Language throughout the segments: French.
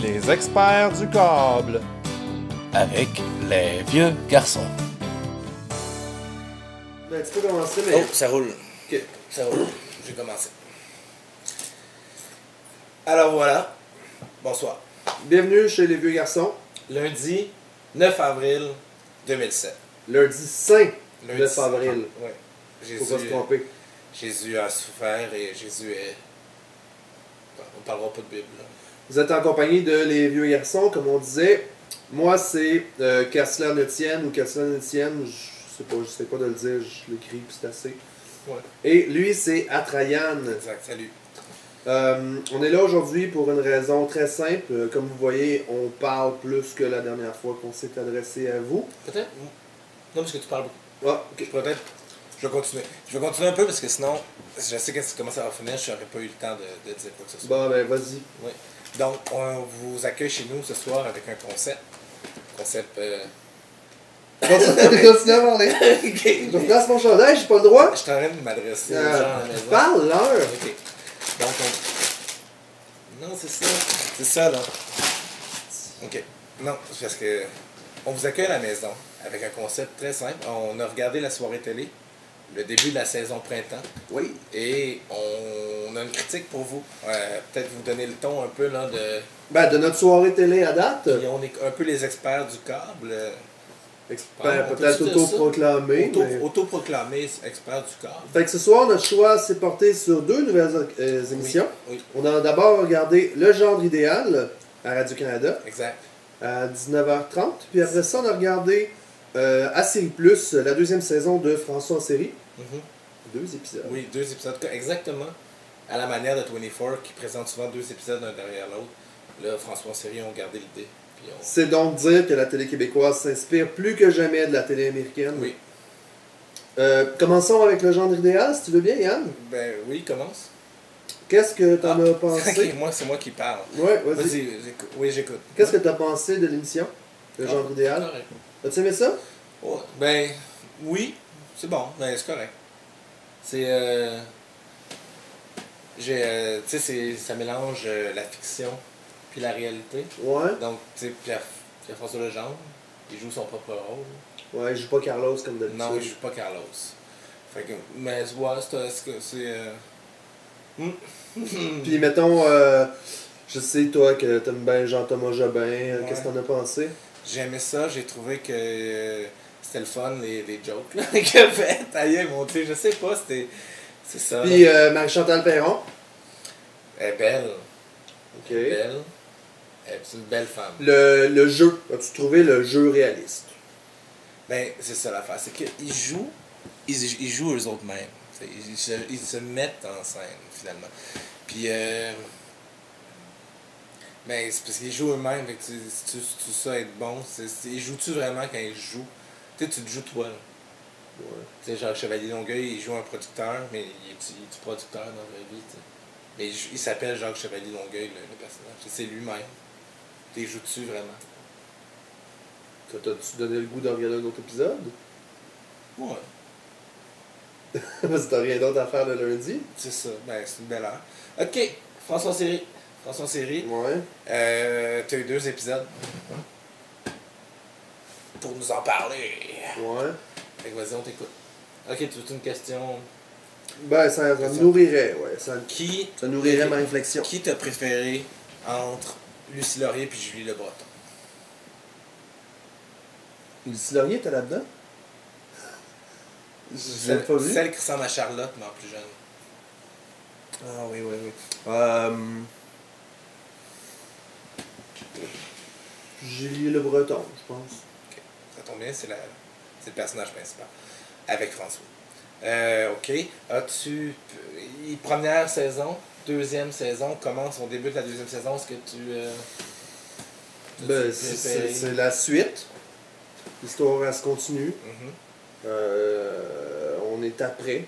Les experts du câble. Avec les vieux garçons. Ben, tu peux commencer, mais... Oh, ça roule. Ok. Ça roule. J'ai commencé. Alors voilà. Bonsoir. Bienvenue chez les vieux garçons. Lundi 9 avril 2007. Lundi 5 Lundi 9 avril. Ouais. Faut pas se tromper. Jésus a souffert et Jésus est... On parlera pas de Bible. Là. Vous êtes en compagnie de les vieux garçons, comme on disait. Moi, c'est qu'à cela ne tienne ou qu'à cela ne tienne. Je sais pas de le dire, je l'écris puis c'est assez. Ouais. Et lui, c'est Atrayan. Exact. Salut. On est là aujourd'hui pour une raison très simple. Comme vous voyez, on parle plus que la dernière fois qu'on s'est adressé à vous. Peut-être? Non, parce que tu parles beaucoup. Ah, ok. Peut-être. Je vais continuer. Je vais continuer un peu parce que sinon, je sais comment ça va finir, je n'aurais pas eu le temps de dire quoi que ce soit. Bon, ben vas-y. Oui. Donc, on vous accueille chez nous ce soir avec un concept. Continue à parler. Je place mon chandail, j'ai pas le droit. Je suis en train de m'adresser aux gens à la maison. Parle l'heure. Ok. Donc, non, c'est ça. C'est ça, là. Ok. Non, c'est parce que on vous accueille à la maison avec un concept très simple. On a regardé la soirée télé, le début de la saison printemps. Oui. Et on a une critique pour vous. Peut-être vous donner le ton un peu là de... Ben, de notre soirée télé à date. Puis on est un peu les experts du câble. Ben, On peut-être peut-tu dire ça? autoproclamé. mais- Autoproclamés experts du câble. Fait que ce soir, notre choix s'est porté sur deux nouvelles émissions. Oui, On a d'abord regardé Le genre idéal à Radio-Canada exact. à 19h30. Puis après ça, on a regardé à Série Plus la deuxième saison de François en série. Mhm. 2 épisodes. Oui, 2 épisodes. Exactement. À la manière de 24 qui présente souvent 2 épisodes l'un derrière l'autre. Là, François en série ont gardé l'idée. Puis C'est donc dire que la télé québécoise s'inspire plus que jamais de la télé américaine. Oui. Commençons avec le genre idéal, si tu veux bien, Yann. Ben oui, commence. Qu'est-ce que t'en as pensé? Ok, moi, c'est moi qui parle. Ouais, vas-y. Vas-y, oui, j'écoute. Qu'est-ce que t'as pensé de l'émission? Le genre idéal? Correct. As-tu aimé ça? Ouais, ben, oui, c'est bon, ben, c'est correct. C'est. Tu sais, ça mélange la fiction puis la réalité. Ouais. Donc, tu sais, Pierre-François Legendre, il joue son propre rôle. Ouais, je joue pas Carlos comme d'habitude. Non, il joue pas Carlos. Fait que, mais, ouais, Puis mettons, je sais toi que t'aimes bien Jean-Thomas Jobin, Ouais. qu'est-ce que t'en as pensé? J'ai aimé ça, j'ai trouvé que c'était le fun, les jokes là, qu'il a fait. Aïe, mon Dieu, je sais pas, c'est ça. Puis Marie-Chantal Perron. Elle est belle. Ok. Belle. C'est une belle femme. Le jeu, as-tu trouvé le jeu réaliste? Ben, c'est ça l'affaire. C'est qu'ils jouent, ils jouent eux autres mêmes. Ils se mettent en scène, finalement. Puis, ben, c'est parce qu'ils jouent eux-mêmes. Fait que si tu ça être bon, ils jouent-tu vraiment quand ils jouent? Tu sais, tu te joues toi, là. Ouais. Tu sais, genre Chevalier Longueuil, il joue un producteur, mais il est producteur dans la vie, tu sais. Mais il s'appelle Jacques Chevalier Longueuil, le personnage. C'est lui-même. Tu joues-tu vraiment? T'as-tu donné le goût de regarder un autre épisode? Ouais. Parce que t'as rien d'autre à faire le lundi? C'est ça. Ben, c'est une belle heure. Ok, François Série. François Série. Ouais. T'as eu 2 épisodes. Pour nous en parler. Ouais. Fait que vas-y, on t'écoute. Ok, tu veux une question? Ben, ça me nourrirait, ouais. Ça nourrirait ma réflexion. Qui t'a préféré entre Lucie Laurier et Julie Le Breton? Lucie Laurier était là-dedans? Je l'ai pas vu. Celle qui ressemble à Charlotte, mais en plus jeune. Ah oui, oui, oui. Julie Le Breton, je pense. Ok, ça tombe bien, c'est le personnage principal. Avec François. Ok. As-tu. Première saison, deuxième saison, commence au début de la deuxième saison. Est-ce que tu. Ben, c'est la suite. L'histoire, elle se continue. Mhm. On est après.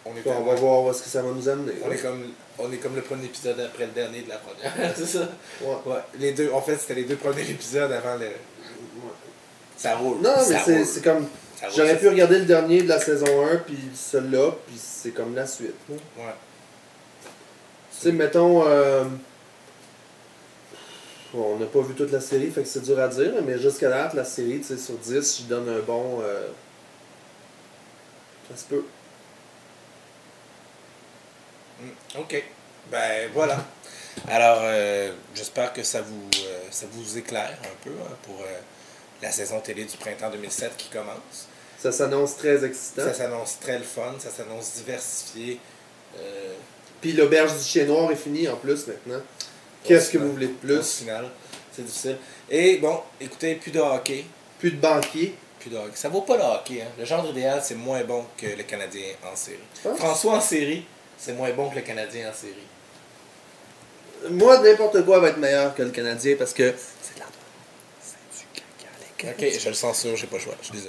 On va voir où est-ce que ça va nous amener. On est comme le premier épisode après le dernier de la première. C'est ça? Ouais. Ouais. Les deux, en fait, c'était les 2 premiers épisodes avant le. Ça roule. Non, mais Ça roule. c'est comme... Ça roule, J'aurais ça. pu regarder le dernier de la saison 1, puis celui-là, puis c'est comme la suite. Là. Ouais. Tu sais, mettons. Bon, on n'a pas vu toute la série, fait que c'est dur à dire, mais jusqu'à date, la série, tu sais, sur 10, je donne un bon. Ça se peut. Ok. Ben voilà. Alors, j'espère que ça vous éclaire un peu hein, pour la saison télé du printemps 2007 qui commence. Ça s'annonce très excitant. Ça s'annonce très le fun, ça s'annonce diversifié. Puis l'auberge du chien noir est finie en plus maintenant. Qu'est-ce que vous voulez de Au plus? final, c'est difficile. Et bon, écoutez, plus de hockey. Plus de banquiers. Plus de hockey. Ça vaut pas le hockey. Hein. Le genre idéal, c'est moins bon que le Canadien en série. Ah. François en série, c'est moins bon que le Canadien en série. Moi, n'importe quoi va être meilleur que le Canadien parce que c'est de la... C'est du caca, les gars. Ok, je le censure, j'ai pas le choix. Je suis désolé.